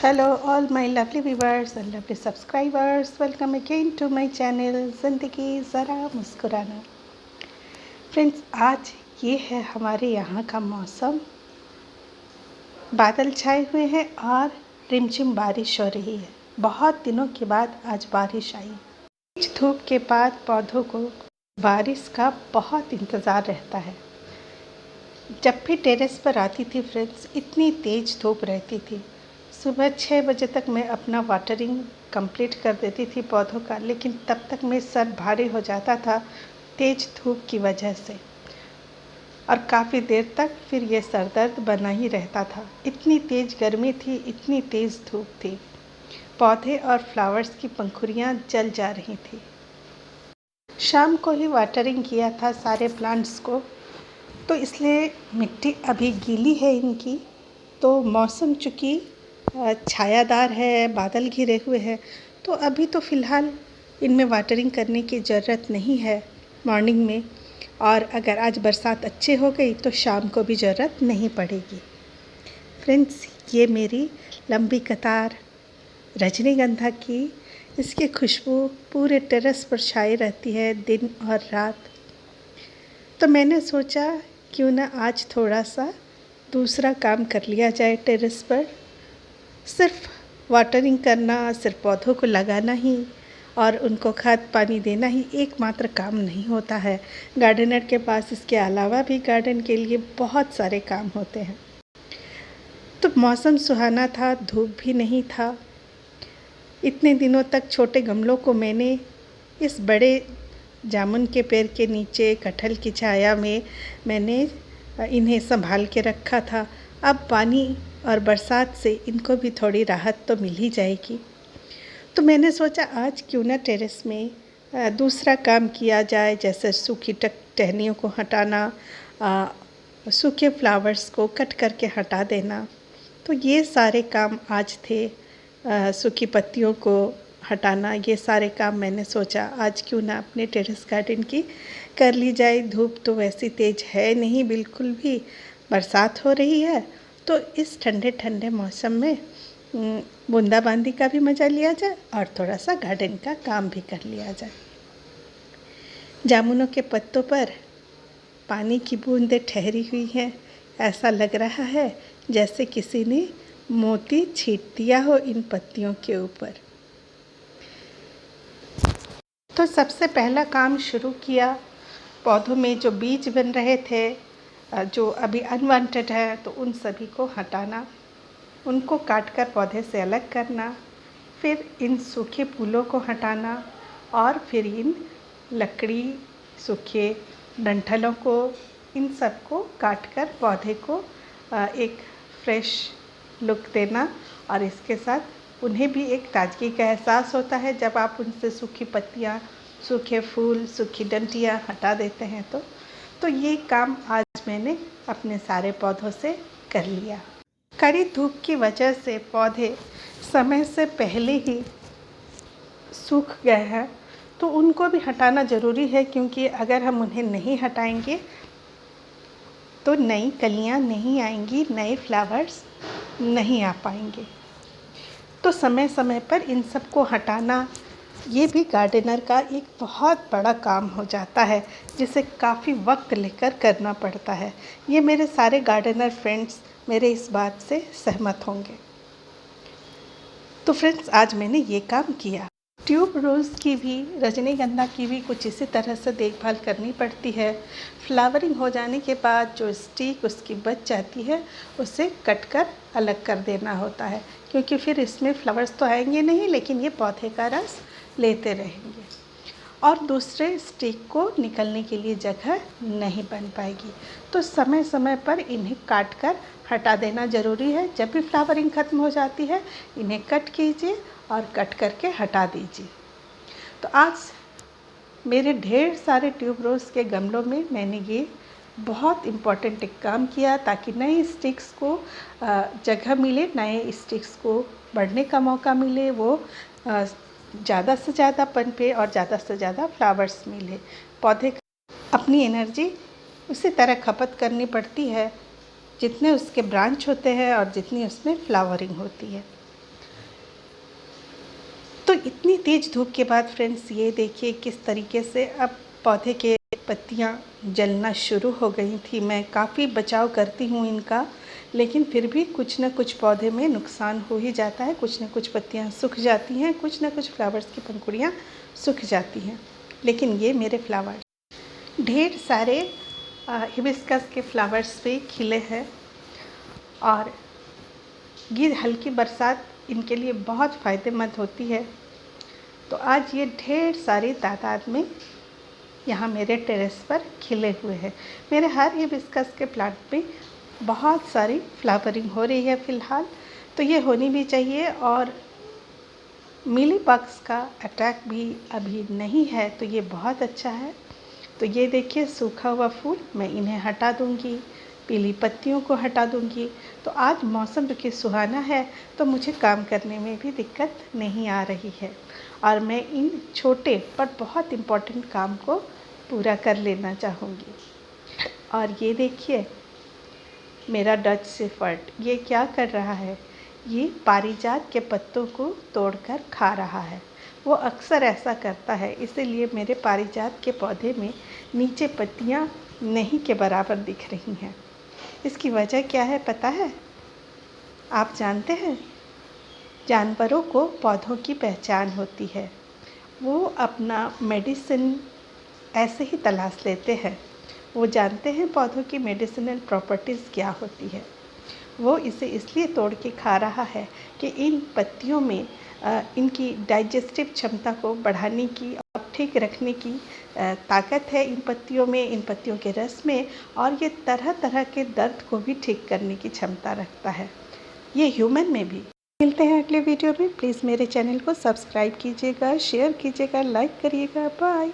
Hello, all my lovely viewers and lovely subscribers. Welcome again to my channel ज़िंदगी ज़रा मुस्कुराना। Friends, आज ये है हमारे यहाँ का मौसम। बादल छाए हुए हैं और रिमझिम बारिश हो रही है। बहुत दिनों के बाद आज बारिश आई। तेज धूप के बाद पौधों को बारिश का बहुत इंतज़ार रहता है। जब भी टेरेस पर आती थी फ्रेंड्स, इतनी तेज़ धूप रहती थी। सुबह 6 बजे तक मैं अपना वाटरिंग कंप्लीट कर देती थी पौधों का, लेकिन तब तक मेरा सर भारी हो जाता था तेज़ धूप की वजह से, और काफ़ी देर तक फिर ये सर दर्द बना ही रहता था। इतनी तेज़ गर्मी थी, इतनी तेज़ धूप थी। पौधे और फ्लावर्स की पंखुड़ियाँ जल जा रही थी। शाम को ही वाटरिंग किया था सारे प्लांट्स को, तो इसलिए मिट्टी अभी गीली है इनकी। तो मौसम चूँकि छायादार है, बादल घिरे हुए हैं, तो अभी तो फ़िलहाल इनमें वाटरिंग करने की ज़रूरत नहीं है मॉर्निंग में, और अगर आज बरसात अच्छे हो गई तो शाम को भी ज़रूरत नहीं पड़ेगी। फ्रेंड्स, ये मेरी लंबी कतार रजनीगंधा की, इसकी खुशबू पूरे टेरेस पर छाई रहती है दिन और रात। तो मैंने सोचा क्यों ना आज थोड़ा सा दूसरा काम कर लिया जाए टेरेस पर। सिर्फ वाटरिंग करना, सिर्फ पौधों को लगाना ही और उनको खाद पानी देना ही एकमात्र काम नहीं होता है। गार्डनर के पास इसके अलावा भी गार्डन के लिए बहुत सारे काम होते हैं। तो मौसम सुहाना था, धूप भी नहीं था। इतने दिनों तक छोटे गमलों को मैंने इस बड़े जामुन के पेड़ के नीचे कटहल की छाया में मैंने इन्हें संभाल के रखा था। अब पानी और बरसात से इनको भी थोड़ी राहत तो मिल ही जाएगी। तो मैंने सोचा आज क्यों ना टेरेस में दूसरा काम किया जाए, जैसे सूखी टहनियों को हटाना, सूखे फ्लावर्स को कट करके हटा देना। तो ये सारे काम आज थे। सूखी पत्तियों को हटाना, ये सारे काम मैंने सोचा आज क्यों ना अपने टेरेस गार्डन की कर ली जाए। धूप तो वैसी तेज़ है नहीं बिल्कुल भी, बरसात हो रही है, तो इस ठंडे ठंडे मौसम में बूंदाबांदी का भी मज़ा लिया जाए और थोड़ा सा गार्डन का काम भी कर लिया जाए। जामुनों के पत्तों पर पानी की बूंदें ठहरी हुई हैं। ऐसा लग रहा है जैसे किसी ने मोती छीट दिया हो इन पत्तियों के ऊपर। तो सबसे पहला काम शुरू किया, पौधों में जो बीज बन रहे थे, जो अभी अनवांटेड है, तो उन सभी को हटाना, उनको काटकर पौधे से अलग करना, फिर इन सूखे फूलों को हटाना, और फिर इन लकड़ी, सूखे डंठलों को, इन सब को काटकर पौधे को एक फ्रेश लुक देना। और इसके साथ उन्हें भी एक ताजगी का एहसास होता है जब आप उनसे सूखी पत्तियाँ, सूखे फूल, सूखी डंठियाँ हटा देते हैं। तो ये काम आज मैंने अपने सारे पौधों से कर लिया। कड़ी धूप की वजह से पौधे समय से पहले ही सूख गए हैं, तो उनको भी हटाना ज़रूरी है, क्योंकि अगर हम उन्हें नहीं हटाएंगे तो नई कलियां नहीं आएंगी, नए फ्लावर्स नहीं आ पाएंगे। तो समय समय पर इन सब को हटाना ये भी गार्डनर का एक बहुत बड़ा काम हो जाता है, जिसे काफ़ी वक्त लेकर करना पड़ता है। ये मेरे सारे गार्डनर फ्रेंड्स मेरे इस बात से सहमत होंगे। तो फ्रेंड्स, आज मैंने ये काम किया। ट्यूब रोज़ की भी, रजनीगंधा की भी कुछ इसी तरह से देखभाल करनी पड़ती है। फ्लावरिंग हो जाने के बाद जो स्टिक उसकी बच जाती है, उसे कट कर अलग कर देना होता है, क्योंकि फिर इसमें फ्लावर्स तो आएंगे नहीं, लेकिन ये पौधे का रस लेते रहेंगे और दूसरे स्टिक को निकलने के लिए जगह नहीं बन पाएगी। तो समय समय पर इन्हें काट कर हटा देना ज़रूरी है। जब भी फ्लावरिंग ख़त्म हो जाती है, इन्हें कट कीजिए और कट करके हटा दीजिए। तो आज मेरे ढेर सारे ट्यूब रोज़ के गमलों में मैंने ये बहुत इम्पॉर्टेंट एक काम किया, ताकि नए स्टिक्स को जगह मिले, नए स्टिक्स को बढ़ने का मौका मिले, वो ज़्यादा से ज़्यादा पनपे और ज़्यादा से ज़्यादा फ्लावर्स मिले। पौधे अपनी एनर्जी उसी तरह खपत करनी पड़ती है जितने उसके ब्रांच होते हैं और जितनी उसमें फ्लावरिंग होती है। तो इतनी तेज़ धूप के बाद फ्रेंड्स ये देखिए किस तरीके से अब पौधे के पत्तियां जलना शुरू हो गई थी। मैं काफ़ी बचाव करती हूँ इनका, लेकिन फिर भी कुछ न कुछ पौधे में नुकसान हो ही जाता है। कुछ न कुछ पत्तियां सूख जाती हैं, कुछ न कुछ फ्लावर्स की पंखुड़ियाँ सूख जाती हैं। लेकिन ये मेरे फ्लावर्स ढेर सारे हिबिस्कस के फ्लावर्स पे खिले हैं और ये हल्की बरसात इनके लिए बहुत फ़ायदेमंद होती है। तो आज ये ढेर सारी तादाद में यहाँ मेरे टेरेस पर खिले हुए हैं। मेरे हर हिबिस्कस के प्लांट में बहुत सारी फ्लावरिंग हो रही है फ़िलहाल, तो ये होनी भी चाहिए। और मीलीबग्स का अटैक भी अभी नहीं है, तो ये बहुत अच्छा है। तो ये देखिए सूखा हुआ फूल, मैं इन्हें हटा दूँगी, पीली पत्तियों को हटा दूँगी। तो आज मौसम भी सुहाना है, तो मुझे काम करने में भी दिक्कत नहीं आ रही है और मैं इन छोटे पर बहुत इम्पोर्टेंट काम को पूरा कर लेना चाहूँगी। और ये देखिए मेरा डच शेफर्ड ये क्या कर रहा है, ये पारिजात के पत्तों को तोड़कर खा रहा है। वो अक्सर ऐसा करता है, इसीलिए मेरे पारिजात के पौधे में नीचे पत्तियाँ नहीं के बराबर दिख रही हैं। इसकी वजह क्या है पता है? आप जानते हैं? जानवरों को पौधों की पहचान होती है। वो अपना मेडिसिन ऐसे ही तलाश लेते हैं। वो जानते हैं पौधों की मेडिसिनल प्रॉपर्टीज़ क्या होती है। वो इसे इसलिए तोड़ के खा रहा है कि इन पत्तियों में इनकी डाइजेस्टिव क्षमता को बढ़ाने की और ठीक रखने की ताकत है इन पत्तियों में, इन पत्तियों के रस में। और ये तरह तरह के दर्द को भी ठीक करने की क्षमता रखता है, ये ह्यूमन में भी। मिलते हैं अगले वीडियो में। प्लीज़ मेरे चैनल को सब्सक्राइब कीजिएगा, शेयर कीजिएगा, लाइक करिएगा। बाय।